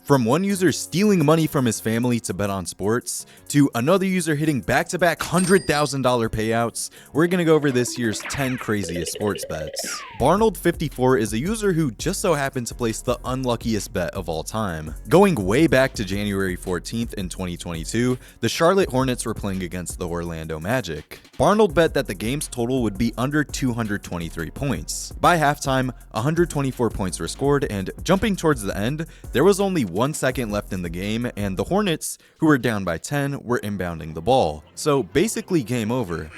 From one user stealing money from his family to bet on sports, to another user hitting back-to-back $100,000 payouts, we're gonna go over this year's 10 craziest sports bets. Barnold54 is a user who just so happened to place the unluckiest bet of all time. Going way back to January 14th in 2022, the Charlotte Hornets were playing against the Orlando Magic. Barnold bet that the game's total would be under 223 points. By halftime, 124 points were scored, and jumping towards the end, there was only 1 second left in the game, and the Hornets, who were down by 10, were inbounding the ball. So basically game over.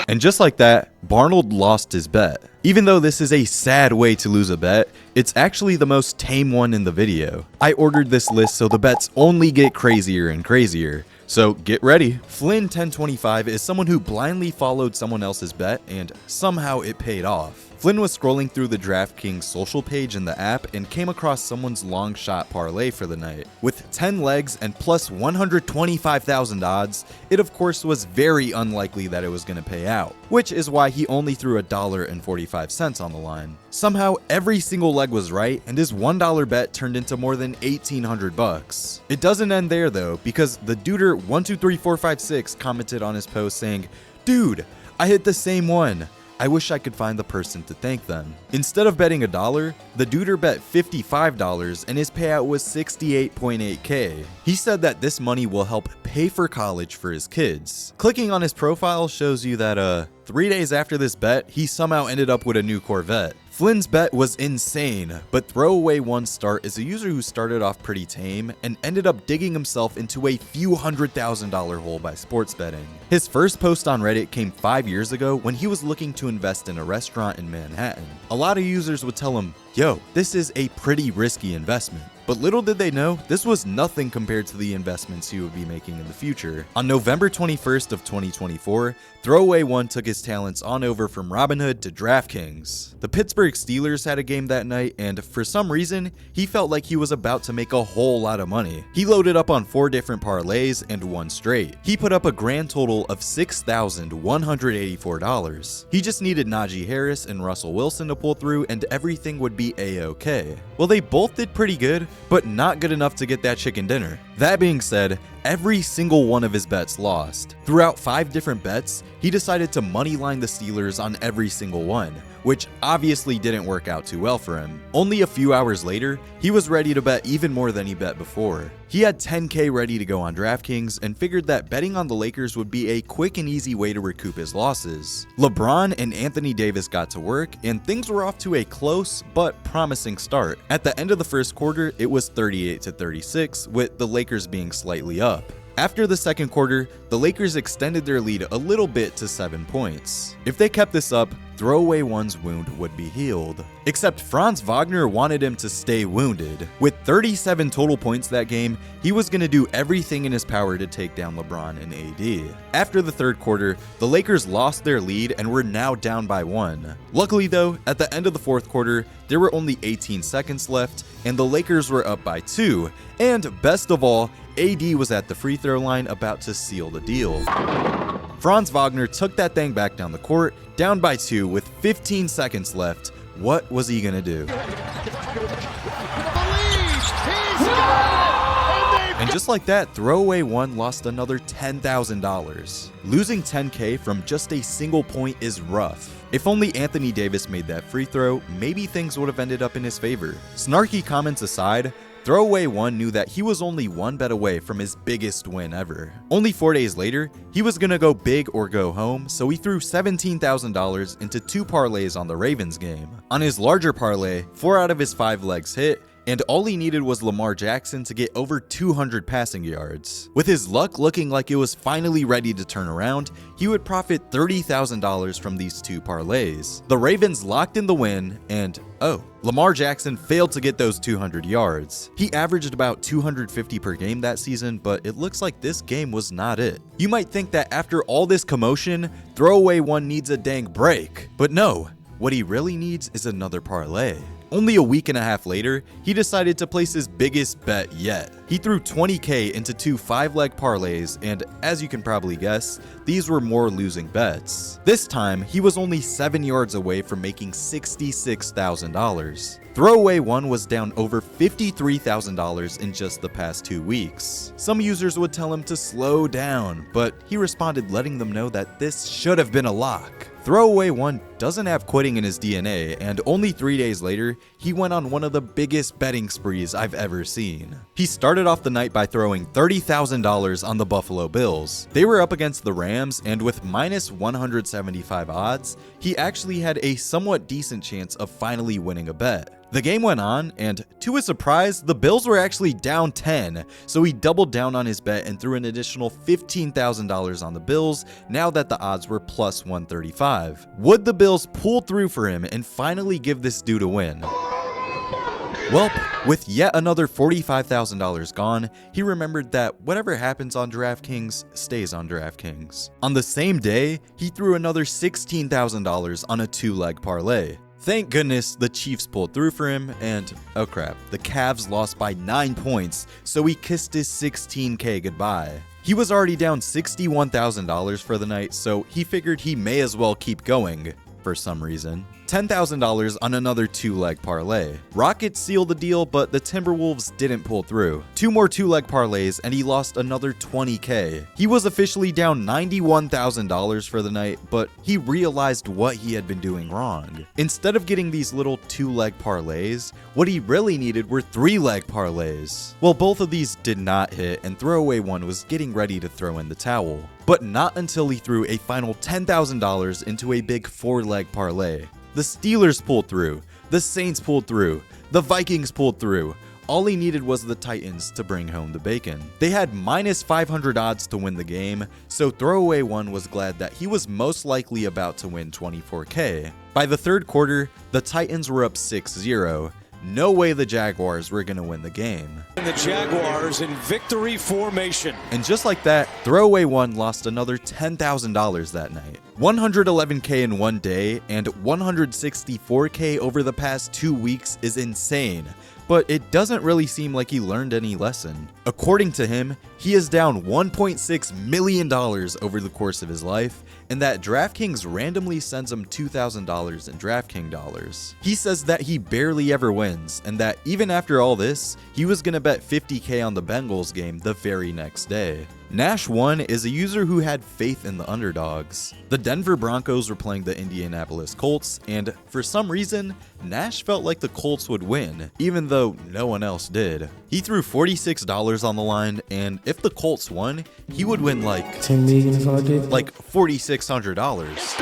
And just like that, Barnold lost his bet. Even though this is a sad way to lose a bet, it's actually the most tame one in the video. I ordered this list so the bets only get crazier and crazier. So get ready. Flynn1025 is someone who blindly followed someone else's bet and somehow it paid off. Flynn was scrolling through the DraftKings social page in the app and came across someone's long shot parlay for the night. With 10 legs and plus 125,000 odds, it of course was very unlikely that it was going to pay out, which is why he only threw $1.45 on the line. Somehow every single leg was right and his $1 bet turned into more than $1,800. It doesn't end there though, because the duder123456 commented on his post saying, "Dude, I hit the same one. I wish I could find the person to thank them." Instead of betting $1, the duder bet $55 and his payout was $68.8K. He said that this money will help pay for college for his kids. Clicking on his profile shows you that 3 days after this bet, he somehow ended up with a new Corvette. Flynn's bet was insane, but Throwaway One Start is a user who started off pretty tame and ended up digging himself into a few $100,000 hole by sports betting. His first post on Reddit came 5 years ago when he was looking to invest in a restaurant in Manhattan. A lot of users would tell him, "Yo, this is a pretty risky investment." But little did they know, this was nothing compared to the investments he would be making in the future. On November 21st of 2024, Throwaway One took his talents on over from Robinhood to DraftKings. The Pittsburgh Steelers had a game that night, and for some reason, he felt like he was about to make a whole lot of money. He loaded up on 4 different parlays and won straight. He put up a grand total of $6,184. He just needed Najee Harris and Russell Wilson to pull through and everything would be a-okay. Well, they both did pretty good, but not good enough to get that chicken dinner. That being said, every single one of his bets lost. Throughout 5 different bets, he decided to moneyline the Steelers on every single one, which obviously didn't work out too well for him. Only a few hours later, he was ready to bet even more than he bet before. He had $10K ready to go on DraftKings and figured that betting on the Lakers would be a quick and easy way to recoup his losses. LeBron and Anthony Davis got to work, and things were off to a close but promising start. At the end of the first quarter, it was 38-36, with the Lakers being slightly up. After the second quarter, the Lakers extended their lead a little bit to 7 points. If they kept this up, Throwaway One's wound would be healed. Except Franz Wagner wanted him to stay wounded. With 37 total points that game, he was going to do everything in his power to take down LeBron and AD. After the third quarter, the Lakers lost their lead and were now down by 1. Luckily though, at the end of the fourth quarter, there were only 18 seconds left, and the Lakers were up by 2. And best of all, AD was at the free throw line about to seal the deal. Franz Wagner took that thing back down the court, down by 2 with 15 seconds left. What was he gonna do? And just like that, Throwaway One lost another $10,000. Losing 10K from just a single point is rough. If only Anthony Davis made that free throw, maybe things would have ended up in his favor. Snarky comments aside, Throwaway One knew that he was only one bet away from his biggest win ever. Only 4 days later, he was gonna go big or go home, so he threw $17,000 into 2 parlays on the Ravens game. On his larger parlay, 4 out of his 5 legs hit, and all he needed was Lamar Jackson to get over 200 passing yards. With his luck looking like it was finally ready to turn around, he would profit $30,000 from these 2 parlays. The Ravens locked in the win, and Lamar Jackson failed to get those 200 yards. He averaged about 250 per game that season, but it looks like this game was not it. You might think that after all this commotion, Throwaway One needs a dang break, but no, what he really needs is another parlay. Only a week and a half later, he decided to place his biggest bet yet. He threw $20K into 2 5-leg parlays, and as you can probably guess, these were more losing bets. This time, he was only 7 yards away from making $66,000. Throwaway 1 was down over $53,000 in just the past 2 weeks. Some users would tell him to slow down, but he responded letting them know that this should have been a lock. Throwaway 1 doesn't have quitting in his DNA, and only 3 days later, he went on one of the biggest betting sprees I've ever seen. He started off the night by throwing $30,000 on the Buffalo Bills. They were up against the Rams, and with minus 175 odds, he actually had a somewhat decent chance of finally winning a bet. The game went on, and to his surprise, the Bills were actually down 10, so he doubled down on his bet and threw an additional $15,000 on the Bills now that the odds were plus 135. Would the Bills pull through for him and finally give this dude a win? Well, with yet another $45,000 gone, he remembered that whatever happens on DraftKings stays on DraftKings. On the same day, he threw another $16,000 on a 2-leg parlay. Thank goodness the Chiefs pulled through for him, and oh crap, the Cavs lost by 9 points, so he kissed his $16K goodbye. He was already down $61,000 for the night, so he figured he may as well keep going, for some reason. $10,000 on another 2-leg parlay. Rockets sealed the deal, but the Timberwolves didn't pull through. 2 more 2-leg parlays, and he lost another $20K. He was officially down $91,000 for the night, but he realized what he had been doing wrong. Instead of getting these little 2-leg parlays, what he really needed were 3-leg parlays. Well, both of these did not hit, and Throwaway 1 was getting ready to throw in the towel. But not until he threw a final $10,000 into a big 4-leg parlay. The Steelers pulled through, the Saints pulled through, the Vikings pulled through. All he needed was the Titans to bring home the bacon. They had minus 500 odds to win the game, so Throwaway 1 was glad that he was most likely about to win $24K. By the third quarter, the Titans were up 6-0. No way the Jaguars were going to win the game. And the Jaguars in victory formation. And just like that, Throwaway 1 lost another $10,000 that night. 111K in one day and 164K over the past 2 weeks is insane, but it doesn't really seem like he learned any lesson. According to him, he is down $1.6 million over the course of his life, and that DraftKings randomly sends him $2,000 in DraftKings dollars. He says that he barely ever wins, and that even after all this, he was gonna bet $50K on the Bengals game the very next day. Nash1 is a user who had faith in the underdogs. The Denver Broncos were playing the Indianapolis Colts, and for some reason, Nash felt like the Colts would win, even though no one else did. He threw $46 on the line, and if the Colts won, he would win like $4,600.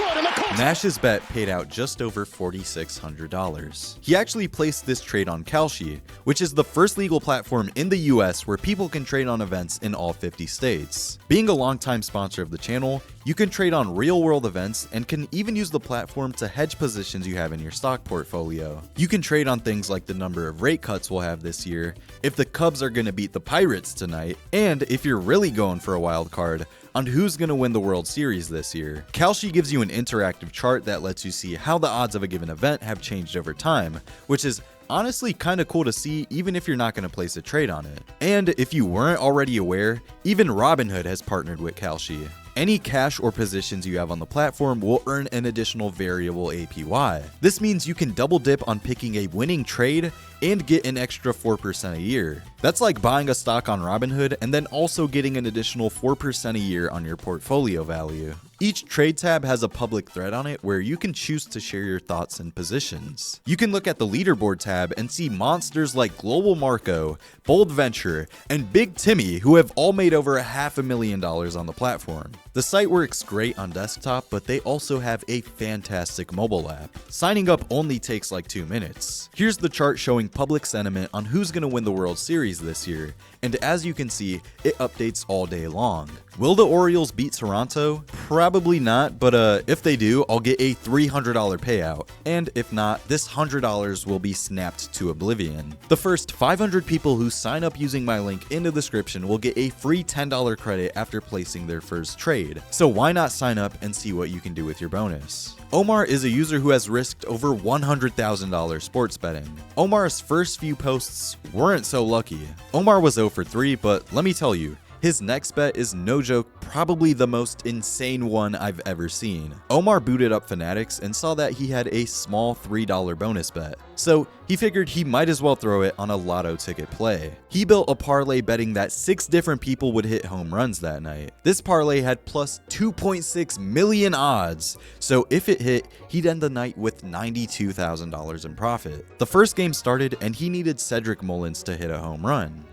Nash's bet paid out just over $4,600. He actually placed this trade on Kalshi, which is the first legal platform in the US where people can trade on events in all 50 states. Being a longtime sponsor of the channel, you can trade on real-world events and can even use the platform to hedge positions you have in your stock portfolio. You can trade on things like the number of rate cuts we'll have this year, if the Cubs are going to beat the Pirates tonight, and if you're really going for a wild card, on who's going to win the World Series this year. Kalshi gives you an interactive chart that lets you see how the odds of a given event have changed over time, which is honestly kind of cool to see even if you're not going to place a trade on it. And if you weren't already aware, even Robinhood has partnered with Kalshi. Any cash or positions you have on the platform will earn an additional variable APY. This means you can double dip on picking a winning trade and get an extra 4% a year. That's like buying a stock on Robinhood and then also getting an additional 4% a year on your portfolio value. Each trade tab has a public thread on it where you can choose to share your thoughts and positions. You can look at the leaderboard tab and see monsters like Global Marco, Bold Venture, and Big Timmy who have all made over $500,000 on the platform. The site works great on desktop, but they also have a fantastic mobile app. Signing up only takes like 2 minutes. Here's the chart showing public sentiment on who's going to win the World Series this year, and as you can see, it updates all day long. Will the Orioles beat Toronto? Probably Probably not, but if they do, I'll get a $300 payout. And if not, this $100 will be snapped to oblivion. The first 500 people who sign up using my link in the description will get a free $10 credit after placing their first trade. So why not sign up and see what you can do with your bonus? Omar is a user who has risked over $100,000 sports betting. Omar's first few posts weren't so lucky. Omar was 0 for 3, but let me tell you, his next bet is no joke, probably the most insane one I've ever seen. Omar booted up Fanatics and saw that he had a small $3 bonus bet, so he figured he might as well throw it on a Lotto ticket play. He built a parlay betting that 6 different people would hit home runs that night. This parlay had plus 2.6 million odds, so if it hit, he'd end the night with $92,000 in profit. The first game started and he needed Cedric Mullins to hit a home run.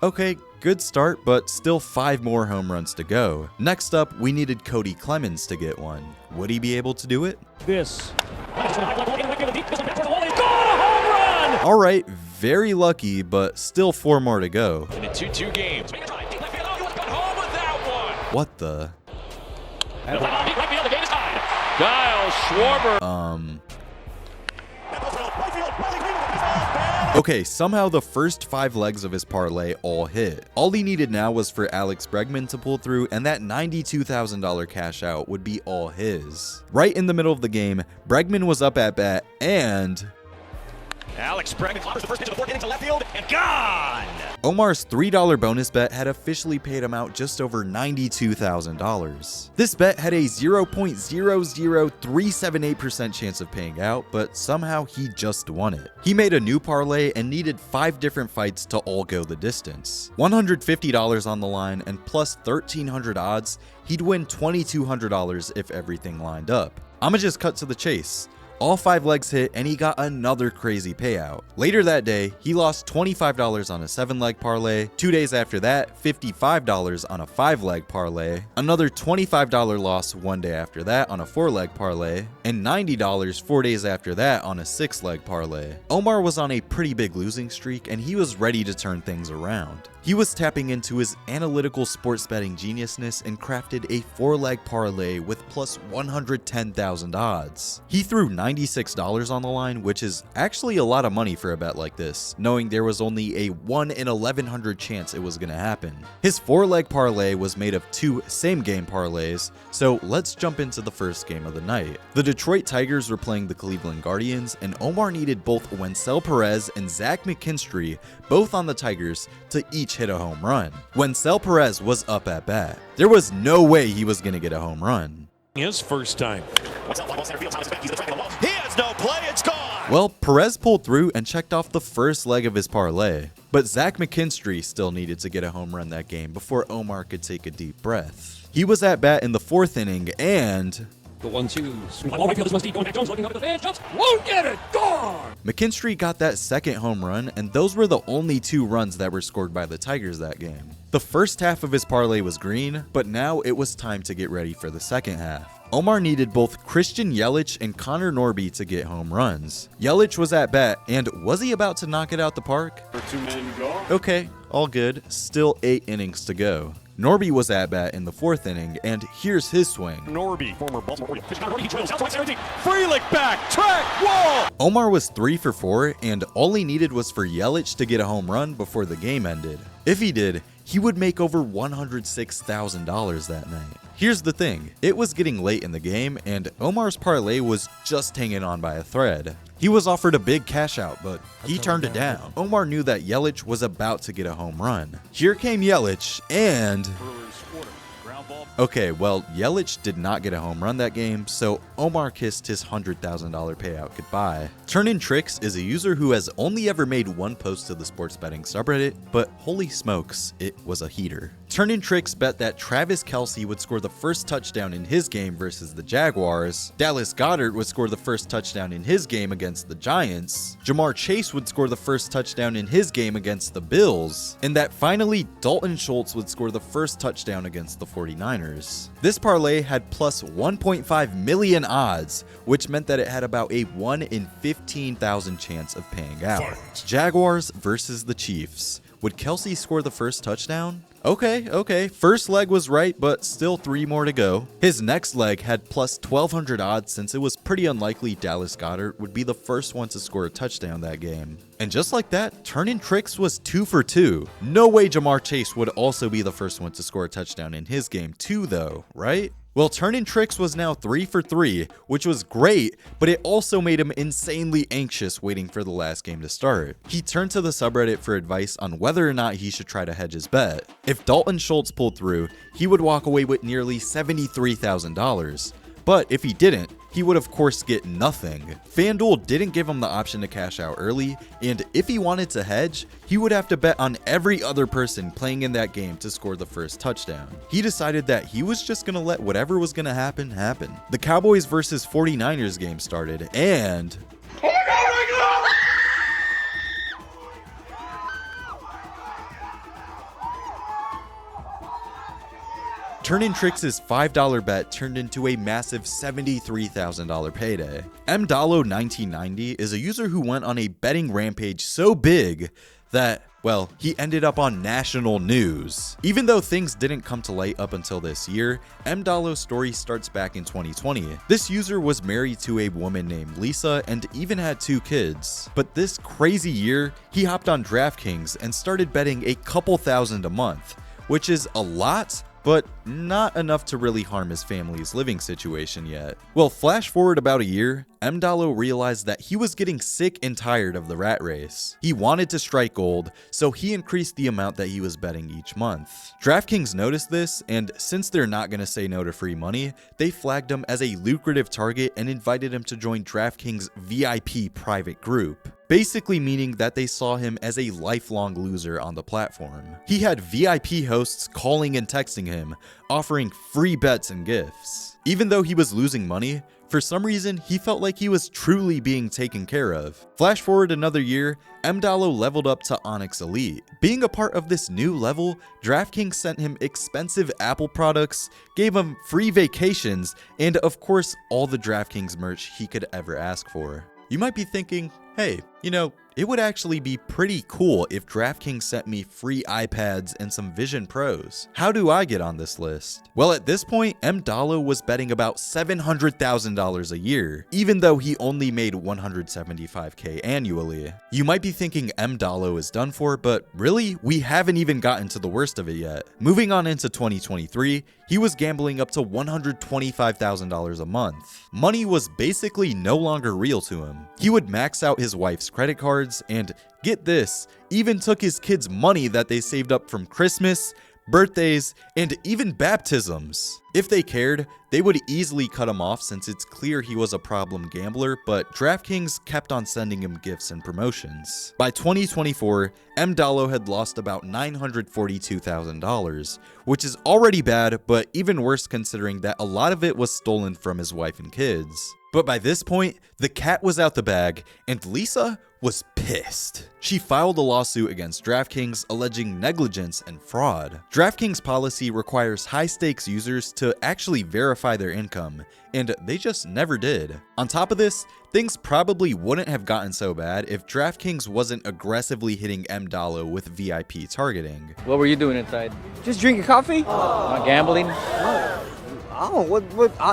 Okay, good start, but still 5 more home runs to go. Next up, we needed Cody Clemens to get one. Would he be able to do it? Alright, very lucky, but still 4 more to go. In a 2-2 game. What the? Kyle Schwarber. Okay, somehow the first 5 legs of his parlay all hit. All he needed now was for Alex Bregman to pull through, and that $92,000 cash out would be all his. Right in the middle of the game, Bregman was up at bat, and Alex Bregman clobbers the first pitch of the 4th inning to left field, and gone! Omar's $3 bonus bet had officially paid him out just over $92,000. This bet had a 0.00378% chance of paying out, but somehow he just won it. He made a new parlay and needed 5 different fights to all go the distance. $150 on the line and plus 1,300 odds, he'd win $2,200 if everything lined up. I'ma just cut to the chase. All 5 legs hit and he got another crazy payout. Later that day, he lost $25 on a 7-leg parlay. 2 days after that, $55 on a 5-leg parlay. Another $25 loss 1 day after that on a 4-leg parlay. And $90 4 days after that on a 6-leg parlay. Omar was on a pretty big losing streak and he was ready to turn things around. He was tapping into his analytical sports betting geniusness and crafted a 4-leg parlay with plus 110,000 odds. He threw $96 on the line, which is actually a lot of money for a bet like this, knowing there was only a 1 in 1,100 chance it was going to happen. His 4-leg parlay was made of 2 same-game parlays, so let's jump into the first game of the night. The Detroit Tigers were playing the Cleveland Guardians, and Omar needed both Wencel Perez and Zach McKinstry, both on the Tigers, to each hit a home run. Wencel Perez was up at bat. There was no way he was going to get a home run. His first time. He has no play, it's gone! Well, Perez pulled through and checked off the first leg of his parlay. But Zach McKinstry still needed to get a home run that game before Omar could take a deep breath. He was at bat in the 4th inning and The 1-2. Swing ball right field. This must be going back. Jones looking up at the fans. Jumps. Won't get it. Gone. McKinstry got that second home run, and those were the only 2 runs that were scored by the Tigers that game. The first half of his parlay was green, but now it was time to get ready for the second half. Omar needed both Christian Yelich and Connor Norby to get home runs. Yelich was at bat, and was he about to knock it out the park? For 2 men to go. Okay, all good. Still 8 innings to go. Norby was at bat in the 4th inning, and here's his swing. Norby, former Baltimore Orioles. Pitch Connor Norby, he drills outside 17. Frelick back, track, wall! Omar was 3 for 4, and all he needed was for Yelich to get a home run before the game ended. If he did, he would make over $106,000 that night. Here's the thing, it was getting late in the game, and Omar's parlay was just hanging on by a thread. He was offered a big cash out, but he turned it down. Omar knew that Yelich was about to get a home run. Here came Yelich, and okay, well, Yelich did not get a home run that game, so Omar kissed his $100,000 payout goodbye. Turn-In Tricks is a user who has only ever made 1 post to the sports betting subreddit, but holy smokes, it was a heater. Turn-In Tricks bet that Travis Kelce would score the first touchdown in his game versus the Jaguars, Dallas Goedert would score the first touchdown in his game against the Giants, Jamar Chase would score the first touchdown in his game against the Bills, and that finally Dalton Schultz would score the first touchdown against the 49ers. This parlay had plus 1.5 million odds, which meant that it had about a 1 in 15,000 chance of paying out. Jaguars versus the Chiefs. Would Kelce score the first touchdown? Okay. First leg was right, but still 3 more to go. His next leg had plus 1200 odds since it was pretty unlikely Dallas Goedert would be the first one to score a touchdown that game. And just like that, Turnin' Tricks was 2 for 2. No way Jamar Chase would also be the first one to score a touchdown in his game too though, right? Well, Turnin' Tricks was now 3 for 3, which was great, but it also made him insanely anxious waiting for the last game to start. He turned to the subreddit for advice on whether or not he should try to hedge his bet. If Dalton Schultz pulled through, he would walk away with nearly $73,000. But if he didn't, he would of course get nothing. FanDuel didn't give him the option to cash out early, and if he wanted to hedge, he would have to bet on every other person playing in that game to score the first touchdown. He decided that he was just gonna let whatever was gonna happen. The Cowboys versus 49ers game started, and Turnin' Tricks' $5 bet turned into a massive $73,000 payday. MDallo1990 is a user who went on a betting rampage so big that, well, he ended up on national news. Even though things didn't come to light up until this year, MDallo's story starts back in 2020. This user was married to a woman named Lisa and even had 2 kids. But this crazy year, he hopped on DraftKings and started betting a couple thousand a month, which is a lot, but not enough to really harm his family's living situation yet. Well, flash forward about a year, MDallo realized that he was getting sick and tired of the rat race. He wanted to strike gold, so he increased the amount that he was betting each month. DraftKings noticed this, and since they're not going to say no to free money, they flagged him as a lucrative target and invited him to join DraftKings' VIP private group, basically meaning that they saw him as a lifelong loser on the platform. He had VIP hosts calling and texting him, offering free bets and gifts. Even though he was losing money, for some reason, he felt like he was truly being taken care of. Flash forward another year, MDallo leveled up to Onyx Elite. Being a part of this new level, DraftKings sent him expensive Apple products, gave him free vacations, and of course, all the DraftKings merch he could ever ask for. You might be thinking, hey, it would actually be pretty cool if DraftKings sent me free iPads and some Vision Pros. How do I get on this list? Well, at this point, MDallo was betting about $700,000 a year, even though he only made $175K annually. You might be thinking MDallo is done for, but really, we haven't even gotten to the worst of it yet. Moving on into 2023, he was gambling up to $125,000 a month. Money was basically no longer real to him. He would max out his wife's credit cards and, get this, even took his kids' money that they saved up from Christmas, birthdays, and even baptisms. If they cared, they would easily cut him off since it's clear he was a problem gambler, but DraftKings kept on sending him gifts and promotions. By 2024, MDallo had lost about $942,000, which is already bad, but even worse considering that a lot of it was stolen from his wife and kids. But by this point, the cat was out the bag, and Lisa was pissed. She filed a lawsuit against DraftKings alleging negligence and fraud. DraftKings policy requires high-stakes users to actually verify their income, and they just never did. On top of this, things probably wouldn't have gotten so bad if DraftKings wasn't aggressively hitting MDallo with VIP targeting. What were you doing inside? Just drinking coffee? Not gambling?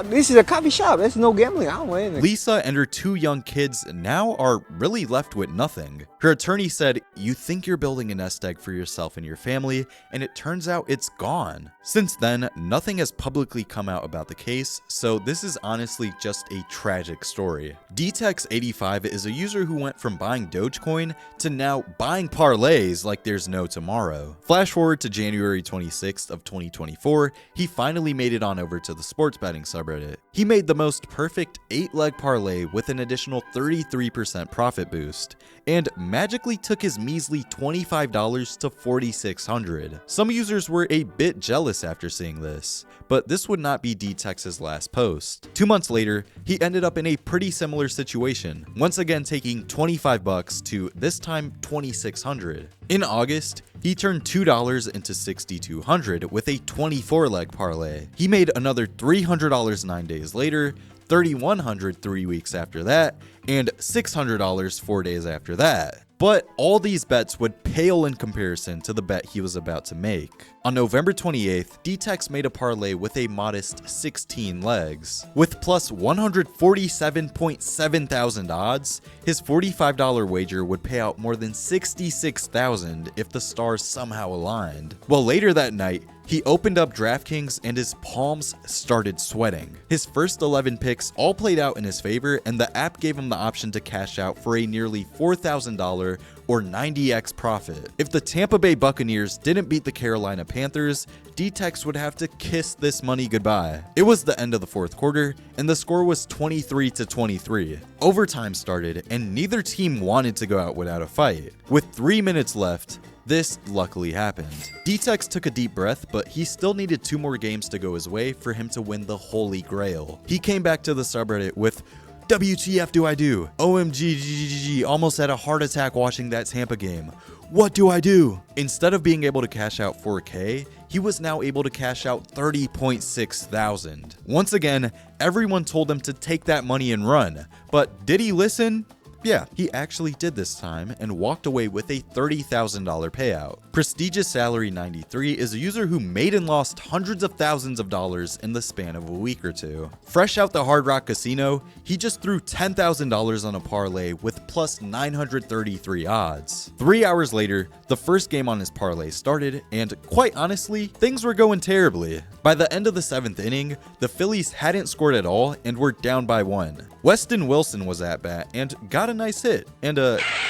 This is a coffee shop. There's no gambling. I don't want anything. Lisa and her 2 young kids now are really left with nothing. Her attorney said, "You think you're building a nest egg for yourself and your family, and it turns out it's gone." Since then, nothing has publicly come out about the case, so this is honestly just a tragic story. DTEX85 is a user who went from buying Dogecoin to now buying parlays like there's no tomorrow. Flash forward to January 26th of 2024, he finally made it on over to the SportBetting subreddit. He made the most perfect 8-leg parlay with an additional 33% profit boost, and magically took his measly $25 to $4,600. Some users were a bit jealous after seeing this, but this would not be DTEX's last post. 2 months later, he ended up in a pretty similar situation, once again taking $25 to, this time, $2,600. In August, he turned $2 into $6,200 with a 24-leg parlay. He made another $300 9 days later, $3,100 3 weeks after that, and $600 4 days after that. But all these bets would pale in comparison to the bet he was about to make. On November 28th, D-Tex made a parlay with a modest 16 legs. With plus 147.7 thousand odds, his $45 wager would pay out more than $66,000 if the stars somehow aligned. Well, later that night, he opened up DraftKings and his palms started sweating. His first 11 picks all played out in his favor, and the app gave him the option to cash out for a nearly $4,000 or 90x profit. If the Tampa Bay Buccaneers didn't beat the Carolina Panthers, D-Tex would have to kiss this money goodbye. It was the end of the fourth quarter, and the score was 23-23. Overtime started, and neither team wanted to go out without a fight. With 3 minutes left, this luckily happened. D-Tex took a deep breath, but he still needed 2 more games to go his way for him to win the Holy Grail. He came back to the subreddit with, "WTF do I do? OMG, almost had a heart attack watching that Tampa game. What do I do?" Instead of being able to cash out 4K, he was now able to cash out 30.6 thousand. Once again, everyone told him to take that money and run, but did he listen? Yeah, he actually did this time and walked away with a $30,000 payout. Prestigious Salary 93 is a user who made and lost hundreds of thousands of dollars in the span of a week or two. Fresh out the Hard Rock Casino, he just threw $10,000 on a parlay with plus 933 odds. 3 hours later, the first game on his parlay started, and quite honestly, things were going terribly. By the end of the 7th inning, the Phillies hadn't scored at all and were down by 1. Weston Wilson was at bat and got a nice hit, and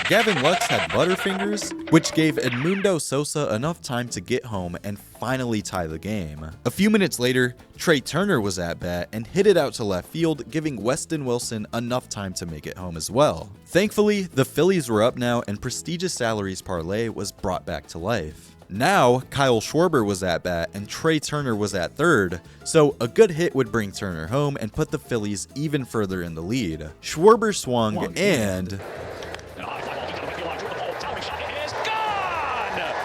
Gavin Lux had butterfingers, which gave Edmundo Sosa enough time to get home and finally tie the game. A few minutes later, Trey Turner was at bat and hit it out to left field, giving Weston Wilson enough time to make it home as well. Thankfully, the Phillies were up now, and Prestigious Salaries parlay was brought back to life. Now, Kyle Schwarber was at bat and Trey Turner was at third, so a good hit would bring Turner home and put the Phillies even further in the lead. Schwarber swung and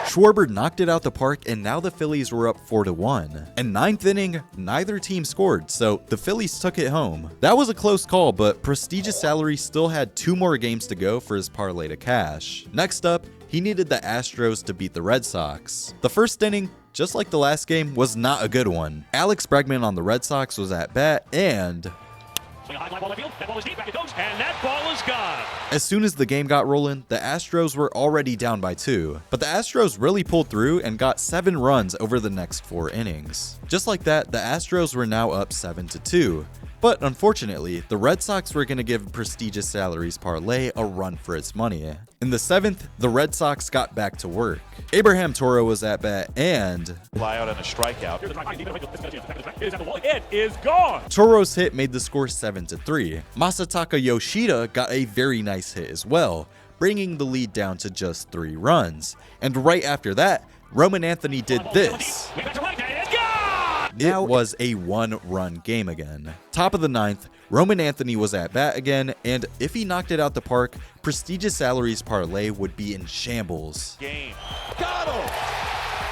Schwarber knocked it out the park, and now the Phillies were up 4-1. In 9th inning, neither team scored, so the Phillies took it home. That was a close call, but Prestigious Salary still had 2 more games to go for his parlay to cash. Next up, he needed the Astros to beat the Red Sox. The first inning, just like the last game, was not a good one. Alex Bregman on the Red Sox was at bat, and as soon as the game got rolling, the Astros were already down by 2. But the Astros really pulled through and got 7 runs over the next 4 innings. Just like that, the Astros were now up 7-2. But unfortunately, the Red Sox were going to give Prestigious Salaries parlay a run for its money. In the 7th, the Red Sox got back to work. Abraham Toro was at bat, and Fly out and a strikeout. It is gone. Toro's hit made the score 7-3. Masataka Yoshida got a very nice hit as well, bringing the lead down to just 3 runs. And right after that, Roman Anthony did this. It was a 1-run game again. Top of the 9th, Roman Anthony was at bat again, and if he knocked it out the park, Prestigious Salaries parlay would be in shambles. Game. Got him.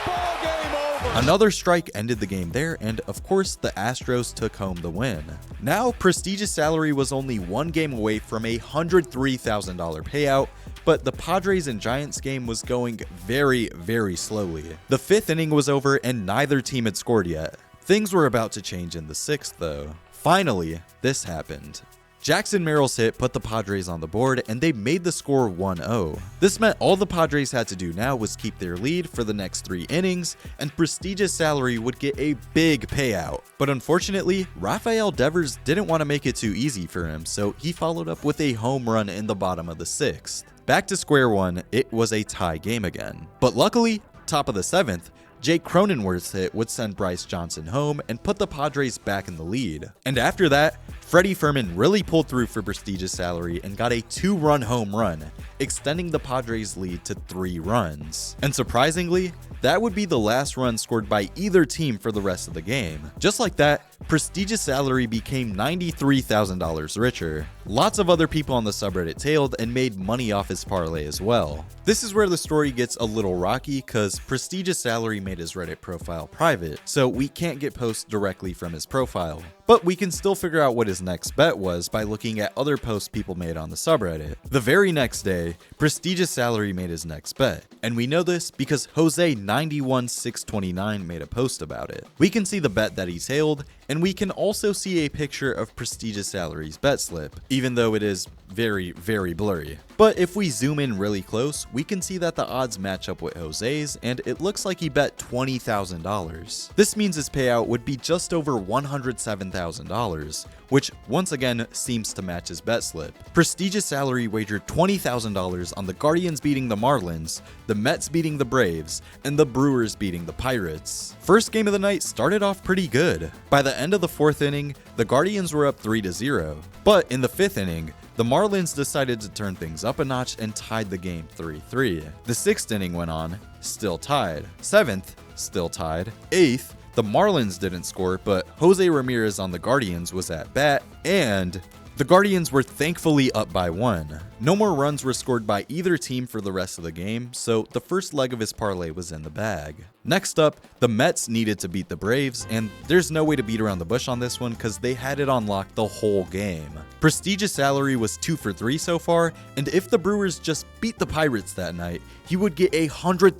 Ball game over. Another strike ended the game there, and of course, the Astros took home the win. Now, Prestigious Salary was only 1 game away from a $103,000 payout, but the Padres and Giants game was going very, very slowly. The 5th inning was over, and neither team had scored yet. Things were about to change in the 6th, though. Finally, this happened. Jackson Merrill's hit put the Padres on the board, and they made the score 1-0. This meant all the Padres had to do now was keep their lead for the next 3 innings, and Prestigious Salary would get a big payout. But unfortunately, Rafael Devers didn't want to make it too easy for him, so he followed up with a home run in the bottom of the 6th. Back to square one, it was a tie game again. But luckily, top of the 7th, Jake Cronenworth's hit would send Bryce Johnson home and put the Padres back in the lead. And after that, Freddie Fermin really pulled through for Prestigious Salary and got a 2-run home run, extending the Padres' lead to 3 runs. And surprisingly, that would be the last run scored by either team for the rest of the game. Just like that, Prestigious Salary became $93,000 richer. Lots of other people on the subreddit tailed and made money off his parlay as well. This is where the story gets a little rocky because Prestigious Salary made his Reddit profile private, so we can't get posts directly from his profile. But we can still figure out what his next bet was by looking at other posts people made on the subreddit. The very next day, Prestigious Salary made his next bet, and we know this because Jose91629 made a post about it. We can see the bet that he tailed, and we can also see a picture of Prestigious Salary's bet slip, even though it is very, very blurry. But if we zoom in really close, we can see that the odds match up with Jose's, and it looks like he bet $20,000. This means his payout would be just over $107,000, which once again seems to match his bet slip. Prestigious Salary wagered $20,000 on the Guardians beating the Marlins, the Mets beating the Braves, and the Brewers beating the Pirates. First game of the night started off pretty good. By the end of the fourth inning, the Guardians were up 3-0. But in the fifth inning, the Marlins decided to turn things up a notch and tied the game 3-3. The sixth inning went on, still tied. Seventh, still tied. Eighth, the Marlins didn't score, but Jose Ramirez on the Guardians was at bat, and the Guardians were thankfully up by 1. No more runs were scored by either team for the rest of the game, so the first leg of his parlay was in the bag. Next up, the Mets needed to beat the Braves, and there's no way to beat around the bush on this one because they had it on lock the whole game. Prestigious Salary was 2 for 3 so far, and if the Brewers just beat the Pirates that night, he would get a $100,000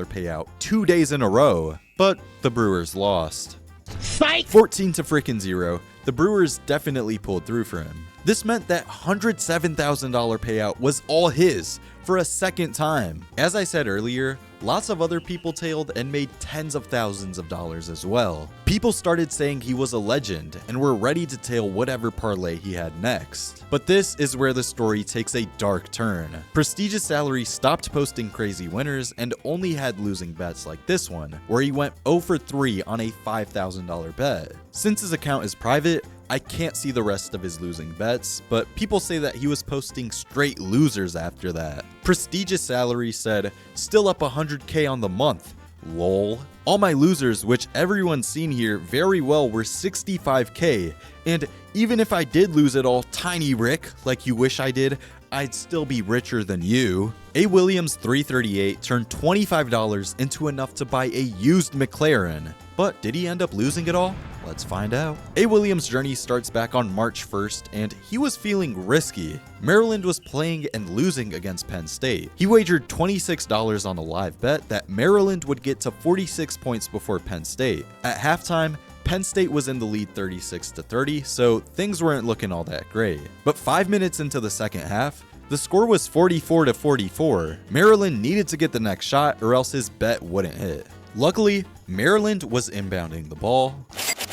payout 2 days in a row. But the Brewers lost. Fight! 14-0, the Brewers definitely pulled through for him. This meant that $107,000 payout was all his for a second time. As I said earlier, lots of other people tailed and made tens of thousands of dollars as well. People started saying he was a legend and were ready to tail whatever parlay he had next. But this is where the story takes a dark turn. Prestigious Salary stopped posting crazy winners and only had losing bets like this one, where he went 0 for 3 on a $5,000 bet. Since his account is private, I can't see the rest of his losing bets, but people say that he was posting straight losers after that. Prestigious Salary said, "Still up 100K on the month. Lol. All my losers, which everyone's seen here very well, were 65K. And even if I did lose it all, Tiny Rick, like you wish I did, I'd still be richer than you." A. Williams 338 turned $25 into enough to buy a used McLaren. But did he end up losing it all? Let's find out. A. Williams' journey starts back on March 1st, and he was feeling risky. Maryland was playing and losing against Penn State. He wagered $26 on a live bet that Maryland would get to 46 points before Penn State. At halftime, Penn State was in the lead 36-30, so things weren't looking all that great. But 5 minutes into the second half, the score was 44-44. Maryland needed to get the next shot or else his bet wouldn't hit. Luckily, Maryland was inbounding the ball.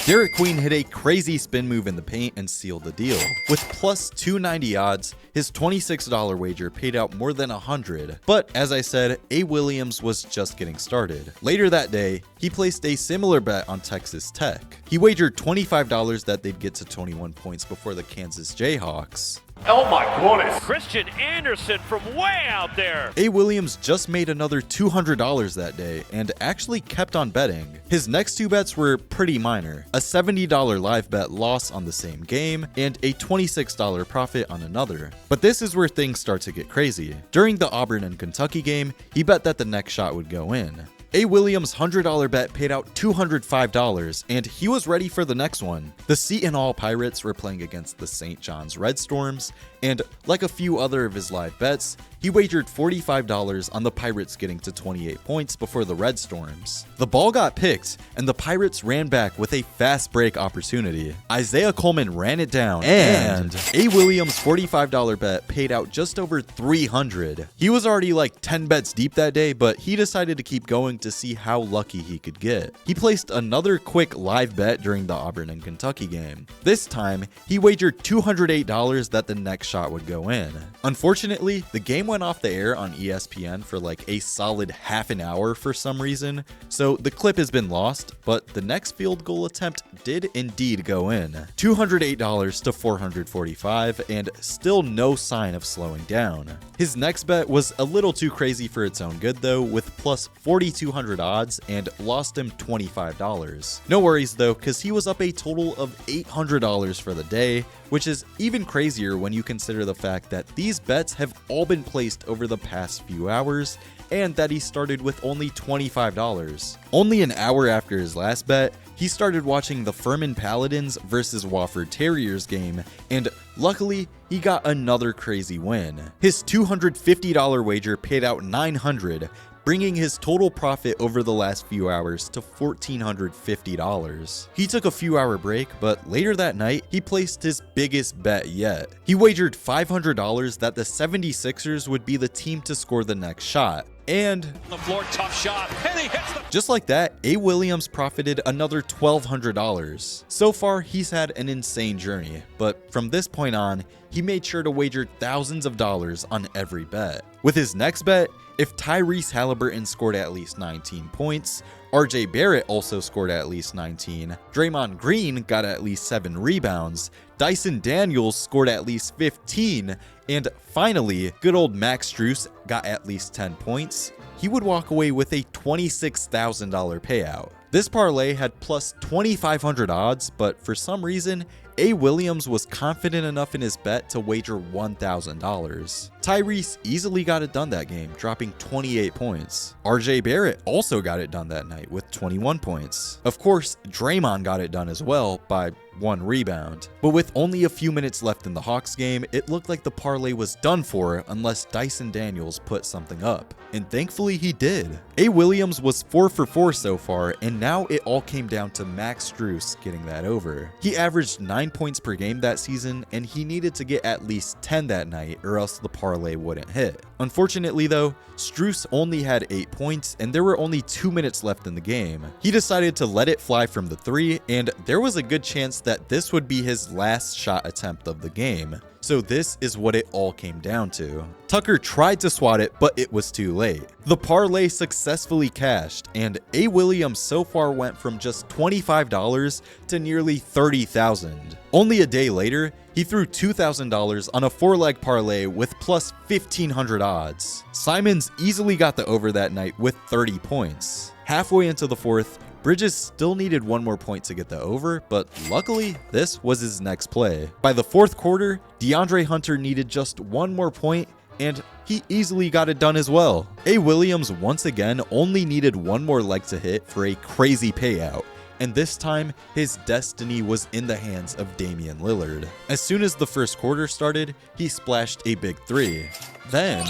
Derek Queen hit a crazy spin move in the paint and sealed the deal. With plus 290 odds, his $26 wager paid out more than $100. But as I said, A. Williams was just getting started. Later that day, he placed a similar bet on Texas Tech. He wagered $25 that they'd get to 21 points before the Kansas Jayhawks. Oh my goodness. Christian Anderson from way out there. A. Williams just made another $200 that day and actually kept on betting. His next two bets were pretty minor, a $70 live bet loss on the same game and a $26 profit on another. But this is where things start to get crazy. During the Auburn and Kentucky game, he bet that the next shot would go in. A. Williams' $100 bet paid out $205, and he was ready for the next one. The Seton Hall Pirates were playing against the St. John's Red Storms, and like a few other of his live bets, he wagered $45 on the Pirates getting to 28 points before the Red Storms. The ball got picked, and the Pirates ran back with a fast break opportunity. Isaiah Coleman ran it down, and A. Williams' $45 bet paid out just over $300. He was already like 10 bets deep that day, but he decided to keep going to see how lucky he could get. He placed another quick live bet during the Auburn and Kentucky game. This time, he wagered $208 that the next shot would go in. Unfortunately, the game went off the air on ESPN for like a solid half an hour for some reason, so the clip has been lost, but the next field goal attempt did indeed go in. $208 to $445, and still no sign of slowing down. His next bet was a little too crazy for its own good though, with plus 4,200 odds, and lost him $25. No worries though, because he was up a total of $800 for the day, which is even crazier when you consider the fact that these bets have all been placed over the past few hours, and that he started with only $25. Only an hour after his last bet, he started watching the Furman Paladins versus Wofford Terriers game, and luckily, he got another crazy win. His $250 wager paid out $900, bringing his total profit over the last few hours to $1,450. He took a few hour break, but later that night, he placed his biggest bet yet. He wagered $500 that the 76ers would be the team to score the next shot. And The floor, tough shot, and he hits the... Just like that, A. Williams profited another $1,200. So far, he's had an insane journey, but from this point on, he made sure to wager thousands of dollars on every bet. With his next bet, if Tyrese Halliburton scored at least 19 points, RJ Barrett also scored at least 19, Draymond Green got at least 7 rebounds, Dyson Daniels scored at least 15, and finally, good old Max Strus got at least 10 points, he would walk away with a $26,000 payout. This parlay had plus 2,500 odds, but for some reason, A. Williams was confident enough in his bet to wager $1,000. Tyrese easily got it done that game, dropping 28 points. RJ Barrett also got it done that night with 21 points. Of course, Draymond got it done as well by 1 rebound. But with only a few minutes left in the Hawks game, it looked like the parlay was done for unless Dyson Daniels put something up. And thankfully he did. A. Williams was 4 for 4 so far, and now it all came down to Max Strus getting that over. He averaged 9 points per game that season, and he needed to get at least 10 that night or else the parlay wouldn't hit. Unfortunately though, Strus only had 8 points and there were only 2 minutes left in the game. He decided to let it fly from the 3, and there was a good chance that this would be his last shot attempt of the game. So this is what it all came down to. Tucker tried to swat it, but it was too late. The parlay successfully cashed, and A. Williams so far went from just $25 to nearly $30,000. Only a day later, he threw $2,000 on a 4-leg parlay with plus 1,500 odds. Simons easily got the over that night with 30 points. Halfway into the fourth, Bridges still needed 1 more point to get the over, but luckily, this was his next play. By the fourth quarter, DeAndre Hunter needed just 1 more point, and he easily got it done as well. A. Williams once again only needed 1 more leg to hit for a crazy payout, and this time, his destiny was in the hands of Damian Lillard. As soon as the first quarter started, he splashed a big 3. Then,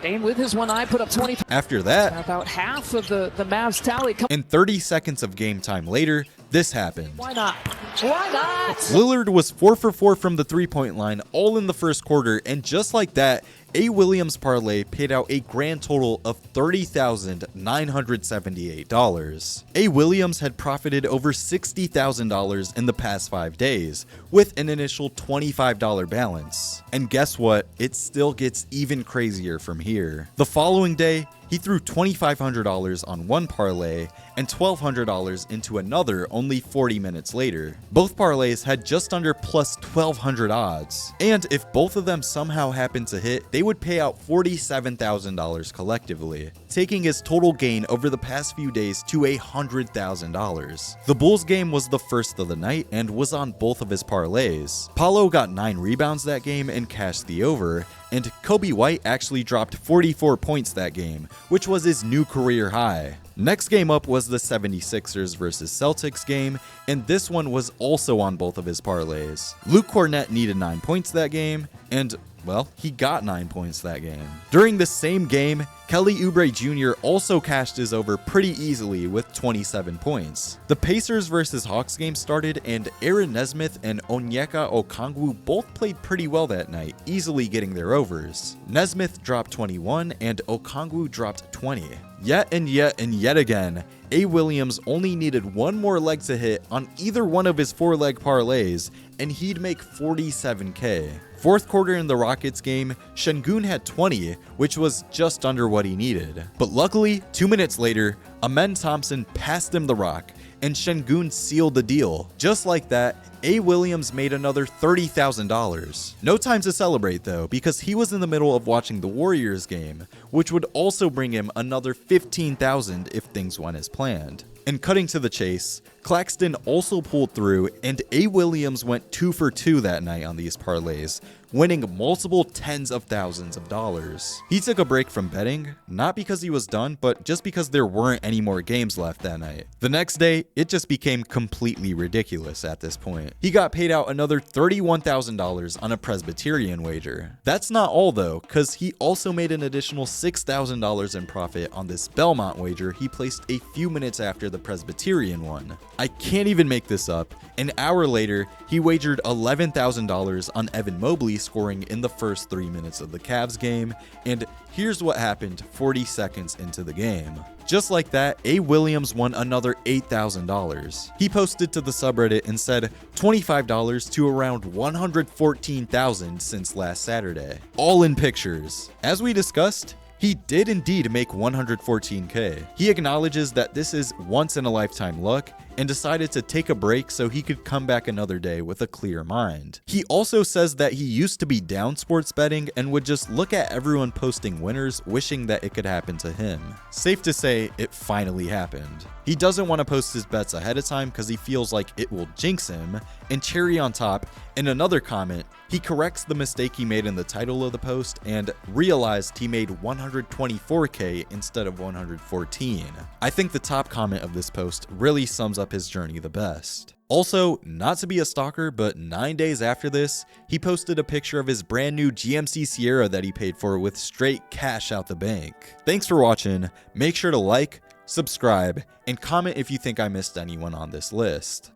Dame with his one eye put up 20. After that, About half of the Mavs tally. and 30 seconds of game time later, this happened. Why not? Why not? Lillard was 4 for 4 from the 3-point line all in the first quarter, and just like that, A. Williams parlay paid out a grand total of $30,978. A. Williams had profited over $60,000 in the past 5 days, with an initial $25 balance. And guess what? It still gets even crazier from here. The following day, he threw $2,500 on one parlay and $1,200 into another only 40 minutes later. Both parlays had just under plus 1,200 odds. And if both of them somehow happened to hit, they would pay out $47,000 collectively, taking his total gain over the past few days to $100,000. The Bulls game was the first of the night and was on both of his parlays. Paolo got 9 rebounds that game and cashed the over, and Kobe White actually dropped 44 points that game, which was his new career high. Next game up was the 76ers versus Celtics game, and this one was also on both of his parlays. Luke Cornett needed 9 points that game, and well, he got 9 points that game. During the same game, Kelly Oubre Jr. also cashed his over pretty easily with 27 points. The Pacers vs Hawks game started, and Aaron Nesmith and Onyeka Okongwu both played pretty well that night, easily getting their overs. Nesmith dropped 21 and Okongwu dropped 20. Yet and yet and yet again, A. Williams only needed one more leg to hit on either one of his 4-leg parlays, and he'd make 47K. Fourth quarter in the Rockets game, Şengün had 20, which was just under what he needed. But luckily, 2 minutes later, Amen Thompson passed him the rock, and Şengün sealed the deal. Just like that, A. Williams made another $30,000. No time to celebrate though, because he was in the middle of watching the Warriors game, which would also bring him another $15,000 if things went as planned. And cutting to the chase, Claxton also pulled through, and A. Williams went 2 for 2 that night on these parlays, winning multiple tens of thousands of dollars. He took a break from betting, not because he was done, but just because there weren't any more games left that night. The next day, it just became completely ridiculous at this point. He got paid out another $31,000 on a Presbyterian wager. That's not all though, cause he also made an additional $6,000 in profit on this Belmont wager he placed a few minutes after the Presbyterian one. I can't even make this up. An hour later, he wagered $11,000 on Evan Mobley scoring in the first 3 minutes of the Cavs game, and here's what happened 40 seconds into the game. Just like that, A. Williams won another $8,000. He posted to the subreddit and said $25 to around $114,000 since last Saturday. All in pictures. As we discussed, he did indeed make $114K. He acknowledges that this is once in a lifetime luck and decided to take a break so he could come back another day with a clear mind. He also says that he used to be down sports betting and would just look at everyone posting winners, wishing that it could happen to him. Safe to say, it finally happened. He doesn't want to post his bets ahead of time because he feels like it will jinx him, and cherry on top, in another comment, he corrects the mistake he made in the title of the post and realized he made $124K instead of $114. I think the top comment of this post really sums up his journey the best. Also, not to be a stalker, but 9 days after this, he posted a picture of his brand new GMC Sierra that he paid for with straight cash out the bank. Thanks for watching. Make sure to like, subscribe, and comment if you think I missed anyone on this list.